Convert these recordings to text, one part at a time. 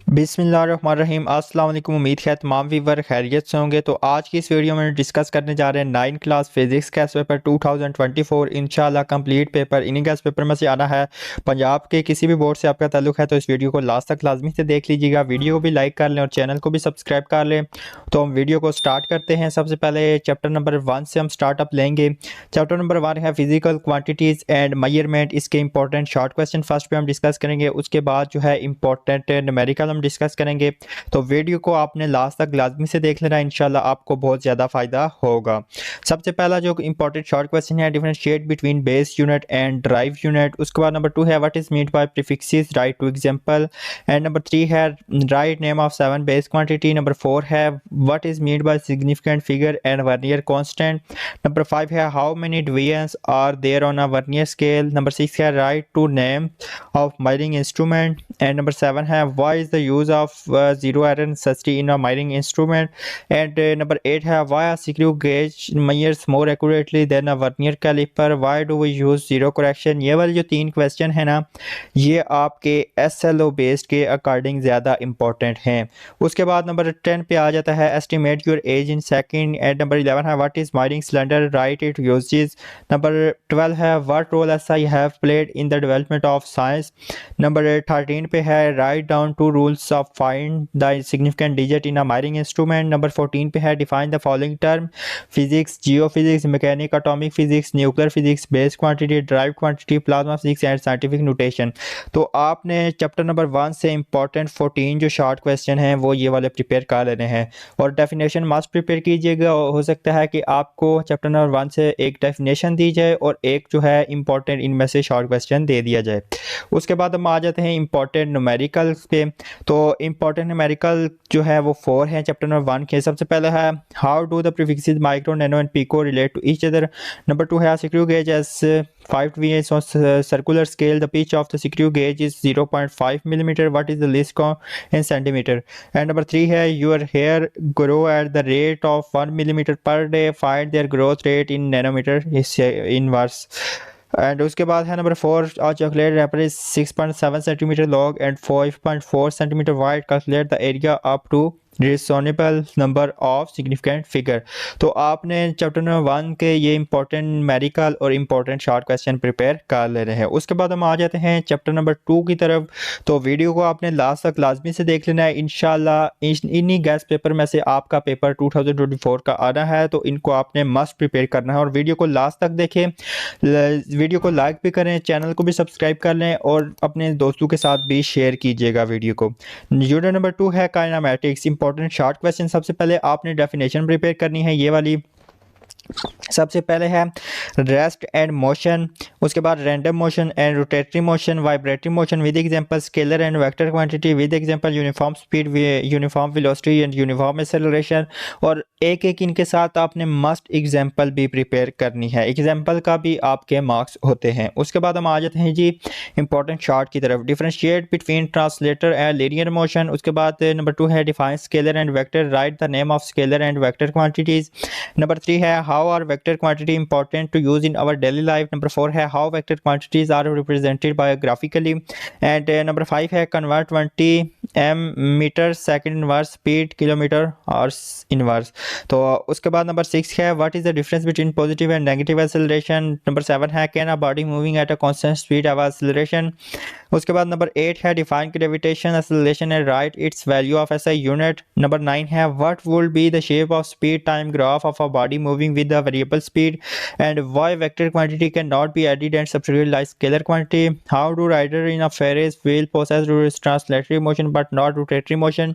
बिस्मिल्लाहिर्रहमानिर्रहीम। अस्सलाम वालेकुम। उम्मीद है तमाम व्यूअर खैरियत से होंगे। तो आज की इस वीडियो में डिस्कस करने जा रहे हैं 9th class physics gas paper 2024 इंशाल्लाह कंप्लीट पेपर। इन्हीं गैस पेपर में से आना है। पंजाब के किसी भी बोर्ड से आपका ताल्लुक है तो इस वीडियो को लास्ट तक लाजमी से देख लीजिएगा। वीडियो को भी लाइक कर लें और चैनल को भी सब्सक्राइब कर लें। तो हम वीडियो को स्टार्ट करते हैं। सबसे पहले चैप्टर नंबर 1 से हम स्टार्टअप लेंगे। चैप्टर नंबर 1 है फिजिकल क्वांटिटीज़ एंड मेजरमेंट। इसके इंपॉर्टेंट शॉर्ट क्वेश्चन फर्स्ट पे हम डिस्कस करेंगे। उसके बाद जो है इंपॉर्टेंट न्यूमेरिकल डिस्कस करेंगे। तो वीडियो को आपने लास्ट तक लाजमी से देख लेना, इंशाल्लाह आपको बहुत ज़्यादा फ़ायदा होगा। सबसे पहला जो इंपॉर्टेंट शॉर्ट क्वेश्चन है, differentiate between base unit and derived unit. उसके बाद नंबर 2 है what is meant by prefixes, write two example. And number 3 है write name of 7 base quantity. Number 4 है what is meant by significant figure and vernier constant. Number 5 है how many divisions are there on a vernier scale. Number 6 है write two name of measuring instrument. And number 7 है why is the use of zero error necessity in a measuring instrument. And number 8 है why a screw gauge measures more accurately than a vernier caliper. Why do we use zero correction? ये वाले जो 3 question है ना, ये आपके SLO based के according ज़्यादा इंपॉर्टेंट हैं। उसके बाद नंबर 10 पे आ जाता है estimate your age in second. And number 11 है व्हाट इज माइनिंग cylinder, write it uses. Number 12 है what role SI have played in the development of science. Number 13 पे है write down two rules of find the significant digit in a माइनिंग instrument. Number 14 पे है define the following term, physics, geophysics, mechanic, atomic physics, nuclear physics, base quantity, drive quantity, plasma physics and scientific notation. तो आपने chapter number 1 से important 14 जो short question हैं वो ये वाले प्रिपेयर कर लेने हैं और डेफिनेशन मस्ट प्रिपेयर कीजिएगा। हो सकता है कि आपको चैप्टर नंबर 1 से एक डेफिनेशन दी जाए और एक जो है इंपॉर्टेंट इनमें से शॉर्ट क्वेश्चन दे दिया जाए। उसके बाद हम आ जाते हैं इंपॉर्टेंट न्यूमेरिकल्स पे। तो इंपॉर्टेंट न्यूमेरिकल जो है वो 4 हैं चैप्टर नंबर 1 के। सबसे पहले है how do the prefixes micro, nano and pico relate to each other. Number 2 है screw gauge S 5 VS on circular scale. The pitch of the screw gauge is 0.5 millimeter. What is the least count in centimeter? And number 3 है your hair grow at the rate of 1 millimeter per day. Find their growth rate in nanometer is inverse. And उसके बाद है number 4 chocolate wrapper is 6.7 centimetre long and 5.4 centimetre wide. Calculate the area up to reasonable number of significant figure. तो आपने chapter number 1 के ये important numerical और important short question prepare कर ले रहे हैं। उसके बाद हम आ जाते हैं चैप्टर नंबर 2 की तरफ। तो वीडियो को आपने लास्ट तक लाजमी से देख लेना है। इंशाल्लाह इन्हीं गैस पेपर में से आपका पेपर 2024 का आना है, तो इनको आपने मस्ट प्रिपेयर करना है और वीडियो को लास्ट तक देखें। वीडियो को लाइक भी करें, चैनल को भी सब्सक्राइब कर लें और अपने दोस्तों के साथ भी शेयर कीजिएगा वीडियो को। यूनिट नंबर 2 है काइनेमैटिक्स, इंपॉर्टेंट शॉर्ट क्वेश्चन। सबसे पहले आपने डेफिनेशन प्रिपेयर करनी है ये वाली। सबसे पहले है रेस्ट एंड मोशन, उसके बाद random motion and rotatory motion, vibratory motion with example, scalar and vector quantity with example, uniform speed, uniform velocity and uniform acceleration. और एक एक इनके साथ आपने मस्ट एग्जांपल भी प्रिपेयर करनी है। एग्जांपल का भी आपके मार्क्स होते हैं। उसके बाद हम आ जाते हैं जी इंपॉर्टेंट शॉर्ट की तरफ। Differentiate between translator and linear motion. उसके बाद नंबर 2 है define scalar and vector, right the name of scalar and vector quantities. Number 3 है how are vector quantity important to use in our daily life. Number 4 है how vector quantities are represented by graphically. And number 5 है convert 20 m meter second inverse speed kilometer hours inverse. तो उसके बाद number 6 है what is the difference between positive and negative acceleration. Number 7 है can a body moving at a constant speed have acceleration. उसके बाद number 8 है define gravitation acceleration and write its value of SI unit. Number 9 है what would be the shape of speed time graph of a body moving with a variable speed and why vector quantity can not be added and substituted like scalar quantity. How do rider in a ferris wheel possess translatory motion but not rotatory motion.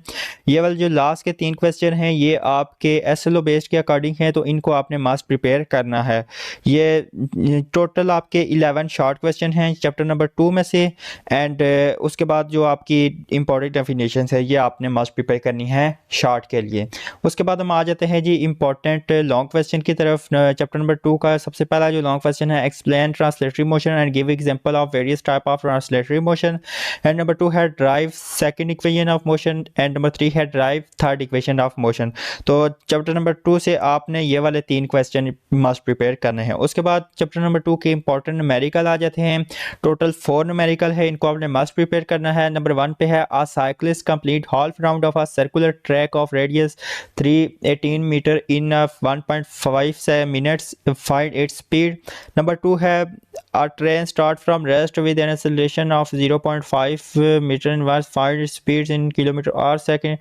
ये वाले जो last के 3 question हैं ये आपके SLO based के according हैं, तो इनको आपने मस्ट प्रिपेयर करना है। ये टोटल आपके 11 शॉर्ट क्वेश्चन हैं चैप्टर नंबर 2 में से। एंड उसके बाद जो आपकी इंपॉर्टेंट डेफिनेशन है ये आपने मस्ट प्रिपेयर करनी है शॉर्ट के लिए। उसके बाद हम आ जाते हैं जी इंपॉर्टेंट लॉन्ग क्वेश्चन की तरफ। चैप्टर नंबर 2 का सबसे पहला जो लॉन्ग क्वेश्चन है, explain translatory motion and give example of various type of translatory motion. And number 2 है drive second equation of motion. And number 3 है drive third equation of motion. तो चैप्टर नंबर 2 से आपने ये वाले 3 क्वेश्चन मस्ट प्रिपेयर करने हैं। उसके बाद चैप्टर नंबर 2 के इंपॉर्टेंट न्यूमेरिकल आ जाते हैं। टोटल 4 न्यूमेरिकल है, इनको आपने मस्ट प्रिपेयर करना है। नंबर 1 पे है a cyclist complete half round of a circular track of radius 318 metre in 1.5 minutes, find its speed. Number 2 है a train start from rest with an acceleration of 0.5 meter inverse, find its speeds in kilometer or second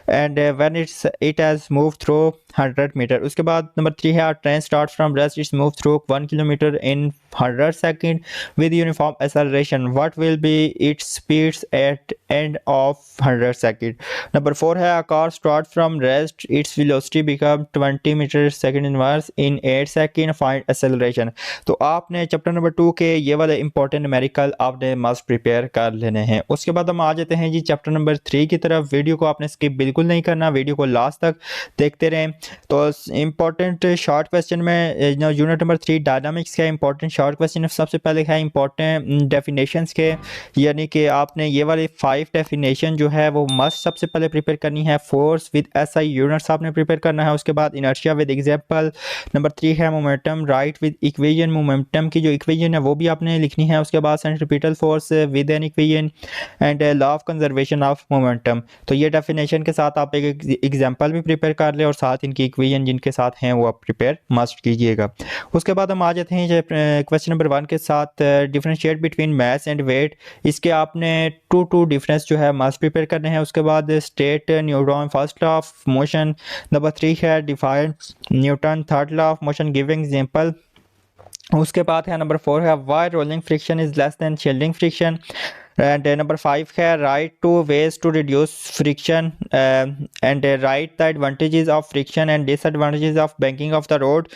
and when it has moved through 100 metre. उसके बाद number 3 है train start from rest, its move through 1 kilometre in 100 second with uniform acceleration, what will be its speeds at end of 100 second. Number 4 है a car start from rest, its velocity become 20 metre second inverse in 8 second, find acceleration. तो आपने chapter number 2 के ये वाले important numerical आपने must prepare कर लेने हैं। उसके बाद हम आ जाते हैं जी चैप्टर नंबर 3 की तरफ। वीडियो को आपने स्किप बिल्कुल नहीं करना, वीडियो को लास्ट तक देखते रहें। तो इंपॉर्टेंट शॉर्ट क्वेश्चन में यूनिट नंबर 3 डायनामिक्स का इंपॉर्टेंट शॉर्ट क्वेश्चन सबसे पहले है इंपॉर्टेंट डेफिनेशंस के, यानी कि आपने ये वाले 5 डेफिनेशन जो है वो मस्ट सबसे पहले प्रिपेयर करनी है। फोर्स विद एसआई यूनिट्स आपने प्रिपेयर करना है। उसके बाद इनर्शिया विद एग्जांपल। नंबर 3 है momentum right with equation, momentum की जो इक्वेशन है वो भी आपने लिखनी है। उसके बाद centripetal force with an equation and law of conservation of momentum. तो ये डेफिनेशन के साथ आप एक एग्जांपल भी प्रिपेयर कर ले और साथ इनकी इक्वेशन जिनके साथ हैं वो आप प्रिपेयर मस्ट कीजिएगा। उसके बाद हम आ जाते हैं क्वेश्चन नंबर 1 के साथ, differentiate between mass and weight. इसके आपने टू डिफरेंस जो है मस्ट प्रिपेयर करने हैं। उसके बाद state Newton first law of motion. Number 3 है define Newton third law of motion, giving example. उसके बाद है नंबर 4 है why rolling friction is less than shielding friction. And number 5 है write 2 ways to reduce friction and write the advantages of friction and disadvantages of banking of the road.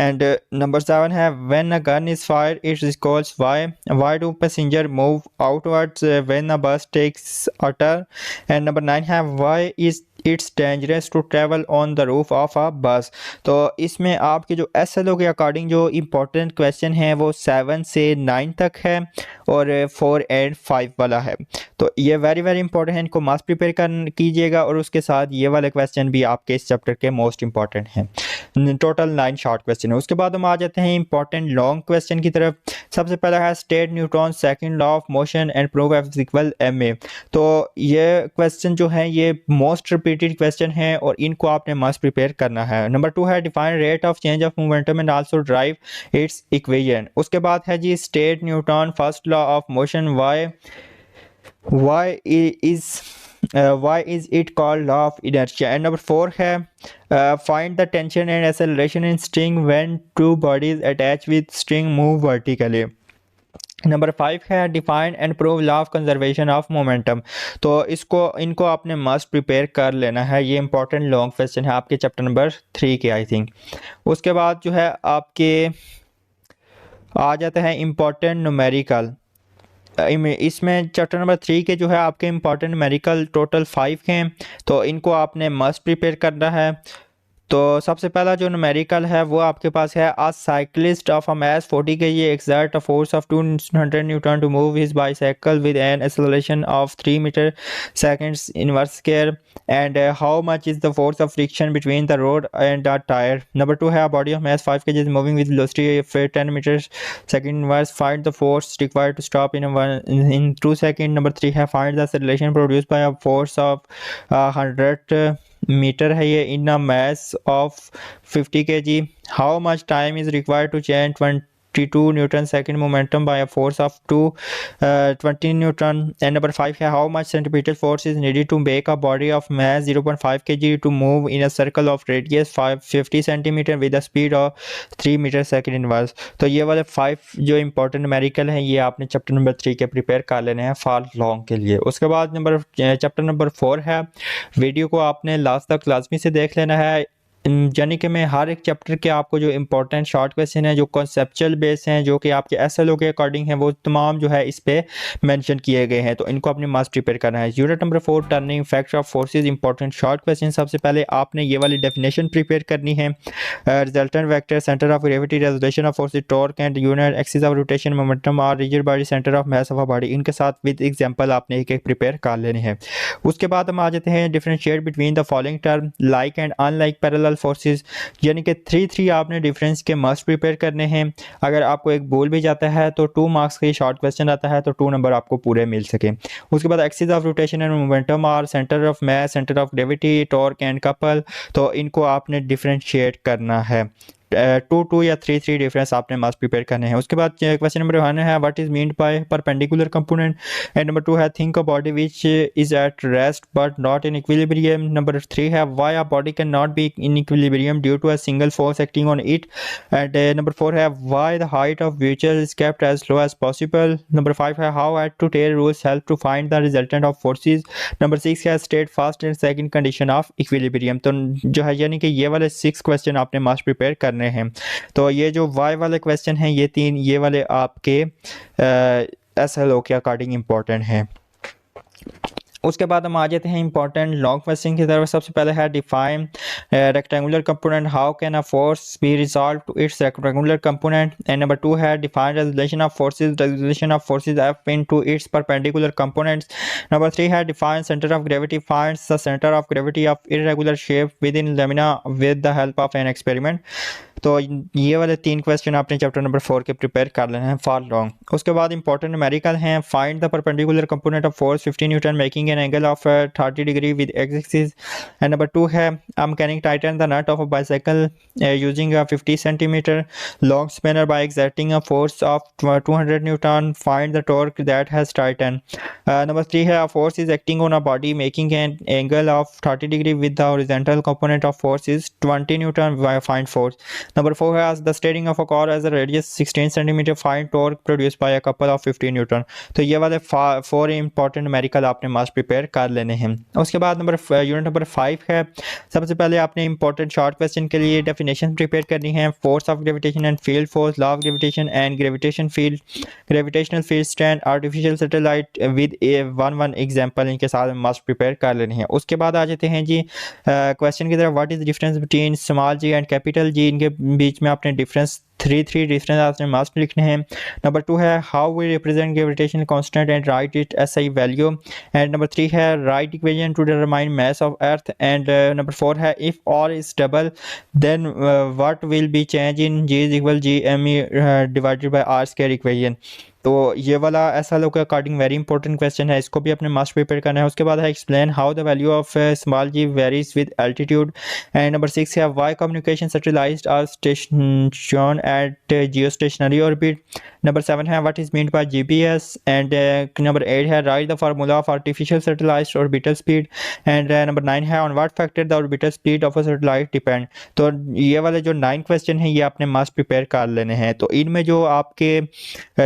And number 7 है when a gun is fired it recalls why do passenger move outwards when a bus takes a turn. And number 9 है why is it's dangerous to travel on the roof of a bus. तो इसमें आपके जो SLO के according जो important question है वो 7 से 9 तक है और 4 एंड 5 वाला है। तो ये वेरी इंपॉर्टेंट है, इनको मस्ट प्रिपेयर कर कीजिएगा और उसके साथ ये वाले क्वेश्चन भी आपके इस चैप्टर के मोस्ट इंपॉर्टेंट हैं। टोटल 9 शॉर्ट क्वेश्चन है। उसके बाद हम आ जाते हैं इंपॉर्टेंट लॉन्ग क्वेश्चन की तरफ। सबसे पहला है state Newton second law of motion and prove F equal ma। तो ये क्वेश्चन जो है ये मोस्ट रिपीटेड क्वेश्चन है और इनको आपने मस्ट प्रिपेयर करना है। नंबर 2 है define rate of change of momentum and also derive its equation. उसके बाद है जी state Newton first law of motion, why is it called law of inertia। and number 4 है find the tension and acceleration in string when two bodies attached with string move vertically। Number 5 है define and prove law of conservation of momentum. तो इनको आपने must prepare कर लेना है। ये important long question है आपके चैप्टर नंबर 3 के आई थिंक। उसके बाद जो है आपके आ जाते हैं इंपॉर्टेंट न्यूमेरिकल। इसमें चैप्टर नंबर 3 के जो है आपके इंपॉर्टेंट न्यूमेरिकल टोटल 5 हैं, तो इनको आपने मस्ट प्रिपेयर करना है। तो सबसे पहला जो न्यूमेरिकल है वो आपके पास है a cyclist of a mass 40 kg exert a force of 200 newton to move his bicycle with an acceleration of 3 metre seconds inverse square and how much is the force of friction between the road and the tyre. Number 2 है body of mass 5 kg moving with velocity of 10 metre second inverse, find the force required to stop in 2 second. Number 3 है find the acceleration produced by a force of 100 metre है ये in a mass of 50 kg, how much time is required to change 22 newton second momentum by a force of 20 newton. And number 5 है how much centimetre force is needed to make a body of mass 0.5 kg to move in a circle of radius 50 centimetre with a speed of 3 metre second inverse. तो ये वाले 5 जो important numerical हैं ये आपने chapter number 3 के prepare कर लेने हैं फॉर लॉन्ग के लिए। उसके बाद चैप्टर नंबर 4 है, वीडियो को आपने लास्ट तक लाजमी से देख लेना है। यानी कि मैं हर एक चैप्टर के आपको जो इंपॉर्टेंट शॉर्ट क्वेश्चन है, जो कॉन्सेप्चुअल बेस हैं, जो कि आपके एसएलओ के अकॉर्डिंग हैं, वो तमाम जो है इस पे मेंशन किए गए हैं। तो इनको अपने मास प्रिपेयर करना है। Unit number 4 turning factor of forces important short question. सबसे पहले आपने ये वाली डेफिनेशन प्रिपेयर करनी है। Resultant vector, centre of gravity, resolution of forces, torque and unit axis of rotation, momentum और rigid body, centre of mass of a body. इनके साथ विद एग्जांपल आपने एक एक प्रिपेयर कर लेने हैं। उसके बाद हम आ जाते हैं differentiate between the following term like and unlike parallel forces, यानी कि 3 आपने डिफरेंस के मस्ट प्रिपेयर करने हैं। अगर आपको एक बोल भी जाता है तो 2 मार्क्स का शॉर्ट क्वेश्चन आता है तो 2 नंबर आपको पूरे मिल सके। उसके बाद axis of rotation and momentum और centre of mass, centre of gravity, torque and couple, तो इनको आपने डिफरेंशिएट करना है। 2 या 3 डिफरेंस आपने मस्ट प्रिपेयर करने हैं। उसके बाद क्वेश्चन नंबर 1 है what is mean by perpendicular component, and number 2 है think a body which is at rest but not in equilibrium. Number 3 है why a body can not be in equilibrium due to a single force acting on it, and number 4 है why the height of vehicle is kept as low as possible. Number 5 है how head to tail rules help to find the resultant of forces. Number 6 है state first and second condition of equilibrium. तो जो है यानी कि ये वाले 6 question आपने मस्ट प्रिपेयर करने हैं। तो ये जो वाई वाले क्वेश्चन हैं, ये 3 ये वाले आपके एसएलओ के अकॉर्डिंग इंपॉर्टेंट हैं। उसके बाद हम आ जाते हैं इंपॉर्टेंट लॉन्ग क्वेश्चन की तरफ। सबसे पहले है define rectangular component, how can a force be resolve to its rectangular component. And number 2 है define resolution of forces, resolution of forces F into its perpendicular components. Number 3 है define centre of gravity, finds the centre of gravity of irregular shape with in lamina with the help of an experiment. तो ये वाले 3 question आपने chapter number 4 के prepare कर लेना है for long. उसके बाद इंपॉर्टेंट न्यूमेरिकल हैं, find the perpendicular component of force 50 newton making an angle of 30 degree with X axis. And number 2 है mechanic tighten the nut of a bicycle using a 50 centimetre long spanner by exerting a force of 200 newton, find the torque that has tighten. Number 3 है force is acting on a body making an angle of 30 degree with the horizontal component of force is 20 Newton, find force. Number 4 has the steering of a car as a radius 16 cm, find torque produced by a couple of 50 Newton। तो ये वाले 4 important numerical आपने must prepare कर लेने हैं। उसके बाद unit number 5 है। सबसे पहले आपने इंपॉर्टेंट शॉर्ट क्वेश्चन के लिए डेफिनेशन प्रिपेयर करनी है। Force of gravitation and field force, law of gravitation and gravitation field, gravitational field strength, artificial satellite with A one example, इनके साथ मस्ट प्रिपेयर कर लेने हैं। उसके बाद आ जाते हैं जी क्वेश्चन की तरफ। What is the difference between small G and capital G, इनके बीच में आपने डिफरेंस 3 डिफरेंस आपने मस्ट लिखने हैं। नंबर 2 है how we represent gravitational constant and write it SI value. And number 3 है write equation to determine mass of earth. And number 4 है if R is double then what will be change in G is equal G M E divided by R square equation. तो ये वाला SLO के according very important question है, इसको भी अपने must prepare करना है। उसके बाद है explain how the value of small G varies with altitude. And number 6 है why communication satellite are station at geostationary orbit. Number 7 है what is mean by GPS. And number 8 है write the formula of artificial satellite orbital speed. And number 9 है on what factor the orbital speed of a satellite depend. तो ये वाले जो 9 question है ये आपने मस्ट प्रिपेयर कर लेने हैं। तो इनमें जो आपके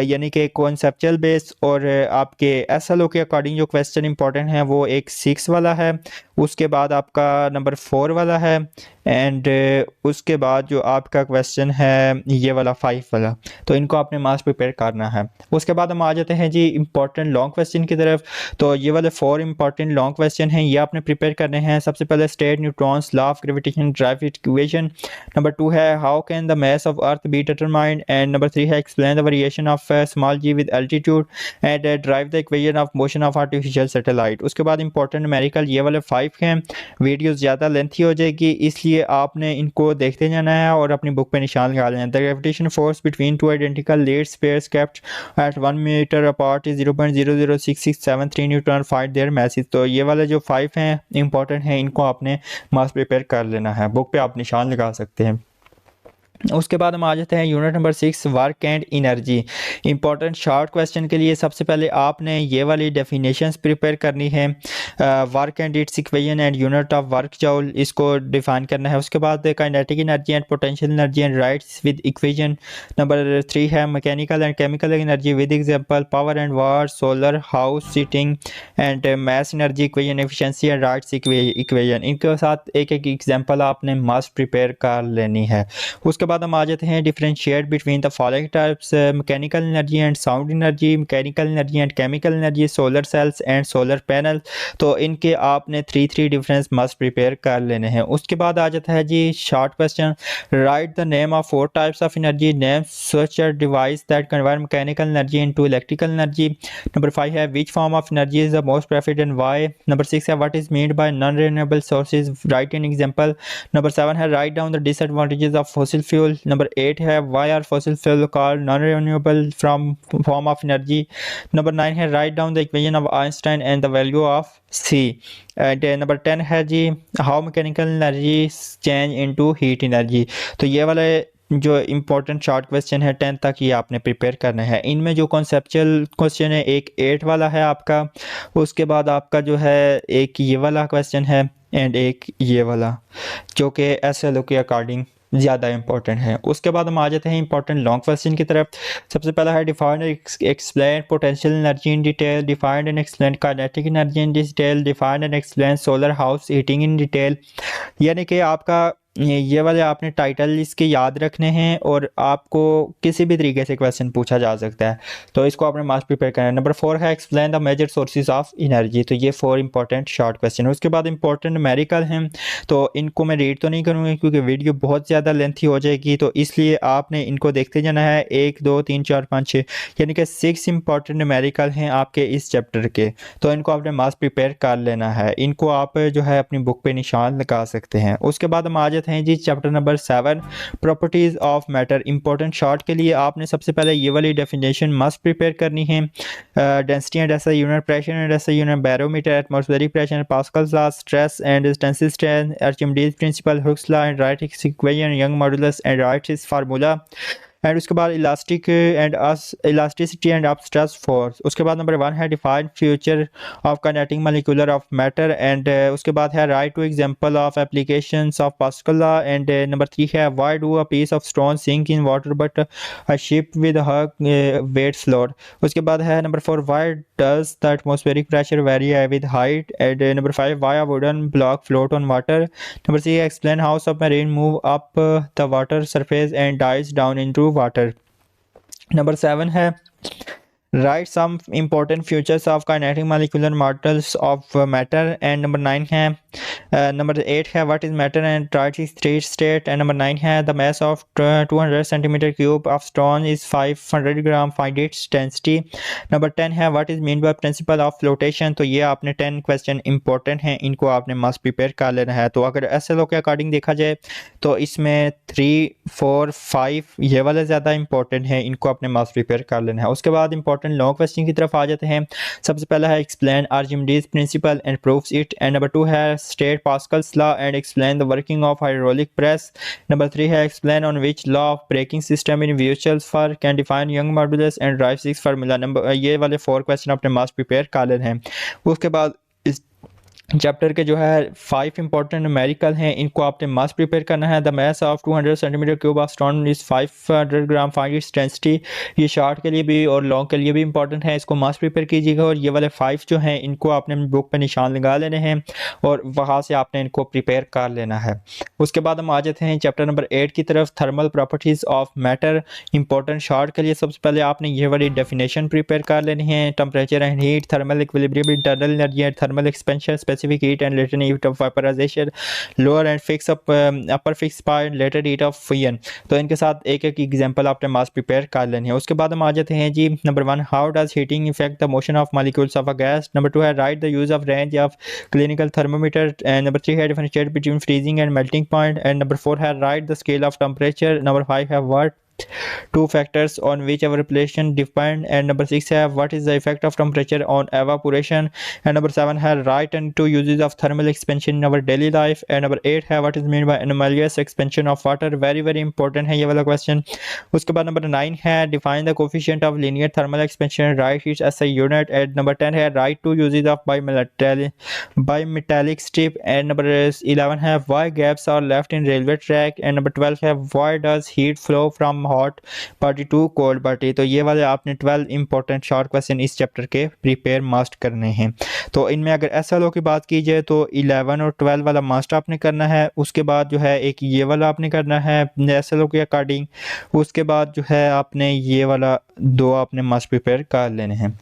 यानी कि कॉन्सेप्चुअल बेस और आपके एसएलओ के अकॉर्डिंग जो क्वेश्चन इंपॉर्टेंट है वो एक 6 वाला है, उसके बाद आपका नंबर 4 वाला है, एंड उसके बाद जो आपका क्वेश्चन है ये वाला 5 वाला। तो इनको आपने मस्ट प्रिपेयर करना है। उसके बाद हम आ जाते हैं जी इंपॉर्टेंट लॉन्ग क्वेश्चन की तरफ। तो ये वाले 4 इंपॉर्टेंट लॉन्ग क्वेश्चन हैं, ये आपने प्रिपेयर करने हैं। सबसे पहले state Newton's, law of gravitation, derive equation. Number 2 है how can the mass of earth be determined. And number 3 है explain the variation of small G with altitude and derive the equation of motion of artificial satellite. उसके बाद important numerical ये वाले 5 हैं। Video ज़्यादा lengthy हो जाएगी इसलिए आपने इनको देखते जाना है और अपनी बुक पे निशान लगा लेना है। The gravitation force between 2 identical lead pairs kept at 1 metre apart is 0.006673 newton, find their masses. तो ये वाले जो 5 हैं इंपॉर्टेंट हैं, इनको आपने मास प्रिपेयर कर लेना है, बुक पे आप निशान लगा सकते हैं। उसके बाद हम आ जाते हैं unit number 6 work and energy. Important short question के लिए सबसे पहले आपने ये वाली डेफिनेशंस प्रिपेयर करनी है। Work and its equation and unit of work joule, इसको डिफाइन करना है। उसके बाद kinetic energy and potential energy and writes with equation. Number 3 है mechanical and chemical energy with example power and war, solar, house seating and mass energy equation, efficiency and rights equation. इनके साथ एक एक example आपने must prepare कर लेनी है। उसके बाद हम आ जाते हैं differentiate between the following types mechanical energy and sound energy, mechanical energy and chemical energy, solar cells and solar panel. तो इनके आपने थ्री डिफरेंस मस्ट प्रिपेयर कर लेने हैं। उसके बाद आ जाता है जी short question, write the name of 4 types of energy, name such a device that convert mechanical energy into electrical energy. Number 5 है which form of energy is the most preferred and why. Number 6 है what is meant by non renewable sources, write an example. Number 7 है write down the disadvantages of fossil fuel. Number 8 है why are fossil fuel called non renewable from form of energy. Number 9 है write down the equation of Einstein and the value of C. And number 10 है जी how mechanical energy change into heat energy. तो ये वाले जो important short question है 10 तक ये आपने प्रिपेयर करना है। इनमें जो कॉन्सेप्चुअल क्वेश्चन है एक 8 वाला है आपका, उसके बाद आपका जो है एक ये वाला क्वेश्चन है एंड एक ये वाला जो कि SLO के अकॉर्डिंग ज़्यादा इंपॉर्टेंट है। उसके बाद हम आ जाते हैं इंपॉर्टेंट लॉन्ग क्वेश्चन की तरफ। सबसे पहला है defined explain potential energy in detail, defined and explain kinetic energy in detail, defined and explain solar house heating in detail. यानी कि आपका ये वाले आपने टाइटल इसके याद रखने हैं और आपको किसी भी तरीके से क्वेश्चन पूछा जा सकता है, तो इसको आपने मास्क प्रिपेयर करना है। नंबर 4 है explain the major sources of energy. तो ये 4 इंपॉर्टेंट शॉर्ट क्वेश्चन है। उसके बाद इंपॉर्टेंट न्यूमेरिकल हैं, तो इनको मैं रीड तो नहीं करूँगा क्योंकि वीडियो बहुत ज़्यादा लेंथी हो जाएगी, तो इसलिए आपने इनको देखते जाना है। 1 2 3 4 5 6 यानी कि 6 इंपॉर्टेंट न्यूमेरिकल हैं आपके इस चैप्टर के, तो इनको आपने मास्क प्रिपेयर कर लेना है। इनको आप जो है अपनी बुक पे निशान लगा सकते हैं। उसके बाद हम आ जाते हैं जी chapter number 7 properties of matter. Important short के लिए आपने सबसे पहले ये वाली डेफिनेशन मस्ट प्रिपेयर करनी है। Density and SI unit, pressure and SI unit, barometer, atmospheric pressure, Pascal's law, stress and tensile strength, Archimedes principle, Hooke's law and rights equation, Young modulus and write its formula. And उसके बाद elasticity and of stress force. उसके बाद number 1 है define future of kinetic molecular of matter and उसके बाद है write two example of applications of Pascal law. And number 3 है why do a piece of stone sink in water but a ship with her weight float. उसके बाद है number 4 why does the atmospheric pressure vary with height. And number 5 why a wooden block float on water. Number 6 explain how submarine move up the water surface and dives down into water. Number 7 है write some important features of kinetic molecular models of matter. And number 9 है number 8 है what is matter and right is state. And number 9 है the mass of 200 centimetre cube of stone is 500 gram, find its density. Number 10 है what is mean by principle of flotation. तो ये आपने 10 question important हैं, इनको आपने must prepare कर लेना है। तो अगर SLO के अकॉर्डिंग देखा जाए तो इसमें 3 4 5 ये वाले ज़्यादा इंपॉर्टेंट हैं, इनको आपने मस्ट प्रिपेयर कर लेना है। उसके बाद इंपॉर्टेंट लॉन्ग क्वेश्चन की तरफ आ जाते हैं। सबसे पहला है explain Archimedes principle and proves it. And number 2 है state Pascal's law and explain the working of hydraulic press. Number 3 है explain on which law of braking system in vehicles for can define Young modulus and derive 6 formula. Number ये वाले 4 question आपने must prepare कर लेने हैं। उसके बाद इस चैप्टर के जो है 5 इंपॉर्टेंट न्यूमेरिकल हैं, इनको आपने मस्ट प्रिपेयर करना है। The mass of 200 centimetre cube of stone is 500 gram, find its density. ये शॉर्ट के लिए भी और लॉन्ग के लिए भी इंपॉर्टेंट है, इसको मस्ट प्रिपेयर कीजिएगा। और ये वाले 5 जो हैं इनको आपने बुक पे निशान लगा लेने हैं और वहाँ से आपने इनको प्रिपेयर कर लेना है। उसके बाद हम आ जाते हैं चैप्टर नंबर 8 की तरफ, thermal properties of matter. Important short के लिए सबसे पहले आपने ये वाली डेफिनेशन प्रिपेयर कर लेनी है। Temperature and heat, thermal equilibrium, internal energy and thermal expansion, specific heat and latent heat of vaporization, lower and fix up upper fixed point, latent heat of fusion। तो इनके साथ एक एक एग्जांपल आपने mask prepare कर लेनी है। उसके बाद हम आ जाते हैं जी number 1 how does heating effect the motion of molecules of a gas. Number 2 है write the use of range of clinical thermometer. And number 3 है differentiate between freezing and melting point. And number 4 है write the scale of temperature. Number 5 है what two factors on which evaporation depend, and number 6 है what is the effect of temperature on evaporation, and number 7 है write and two uses of thermal expansion in our daily life, and number 8 है what is meant by anomalous expansion of water, very important है ये वाला question. उसके बाद number 9 है define the coefficient of linear thermal expansion, write its SI unit, and number 10 है write two uses of bimetallic strip, and number 11 है why gaps are left in railway track, and number 12 है why does heat flow from hot party to cold party. तो ये वाले आपने 12 important short question इस chapter के prepare must करने हैं। तो इनमें अगर एसएलओ की बात की जाए तो 11 और 12 वाला मस्ट आपने करना है, उसके बाद जो है एक ये वाला आपने करना है एसएलओ के अकॉर्डिंग, उसके बाद जो है आपने ये वाला 2 आपने मस्ट प्रिपेयर कर लेने हैं।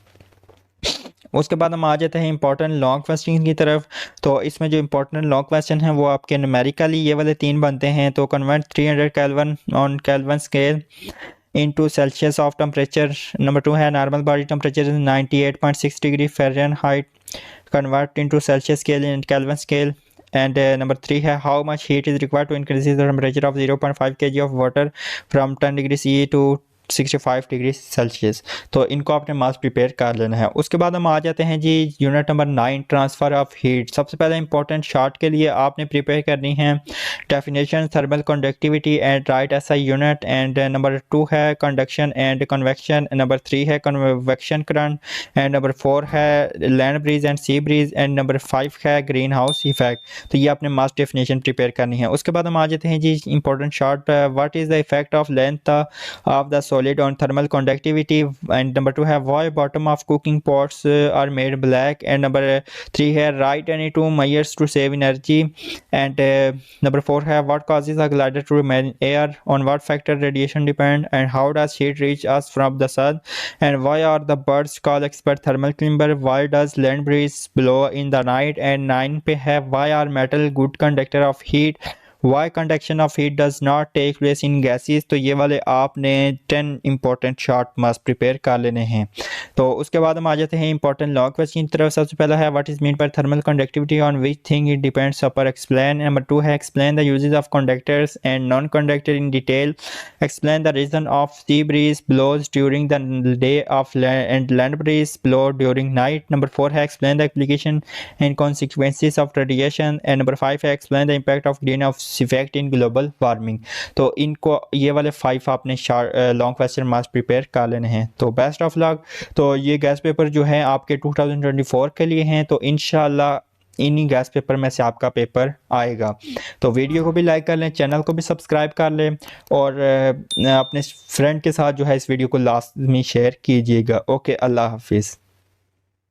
उसके बाद हम आ जाते हैं इंपॉर्टेंट लॉन्ग क्वेश्चन की तरफ। तो इसमें जो इंपॉर्टेंट लॉन्ग क्वेश्चन हैं वो आपके न्यूमेरिकली ये वाले 3 बनते हैं। तो convert 300 kelvin on kelvin scale into Celsius of temperature. Number 2 है normal body temperature is 98.6 degree Fahrenheit, convert into Celsius scale and Kelvin scale. And number 3 है how much heat is required to increase the temperature of 0.5 kg of water from 10 degree C to 65 degree Celsius. तो इनको आपने मास prepare कर लेना है। उसके बाद हम आ जाते हैं जी unit number 9 transfer of heat. सबसे पहले इंपॉर्टेंट शार्ट के लिए आपने प्रिपेयर करनी है definition thermal conductivity and right SI unit, and number 2 है कंडक्शन एंड कन्वेक्शन, नंबर 3 है कन्वेक्शन करंट, एंड नंबर 4 है land breeze and sea breeze, and number 5 है ग्रीन हाउस इफेक्ट। तो ये आपने मास डेफिनेशन प्रिपेयर करनी है। उसके बाद हम आ जाते हैं जी important short what is the effect of length of the solid on thermal conductivity, and number 2 है why bottom of cooking pots are made black, and number 3 है write any two measures to save energy, and number 4 है what causes a glider to remain air, on what factor radiation depend, and how does heat reach us from the sun, and why are the birds called expert thermal climber, why does land breeze blow in the night, and 9 पे है why are metal good conductor of heat, why conduction of heat does not take place in gases. तो ये वाले आपने 10 important short must prepare कर लेने हैं। तो उसके बाद हम आ जाते हैं इंपॉर्टेंट लॉन्ग क्वेश्चन की तरफ। सबसे पहला है what is mean by thermal conductivity, on which thing it depends upper explain. Number 2 है explain the uses of conductors and non conductor in detail, explain the reason of sea breeze blows during the day of and land breeze blow during night. Number 4 है explain the application and consequences of radiation, and number 5 है explain the impact of green house effect in global warming. तो इनको ये वाले 5 आपने long question must prepare कर लेने हैं। तो बेस्ट ऑफ लक। तो ये गैस पेपर जो है आपके 2024 के लिए हैं। तो इंशाल्लाह इन्हीं गैस पेपर में से आपका पेपर आएगा। तो वीडियो को भी लाइक कर लें, चैनल को भी सब्सक्राइब कर लें, और अपने फ्रेंड के साथ जो है इस वीडियो को लाजमी शेयर कीजिएगा। ओके, अल्लाह हाफिज़।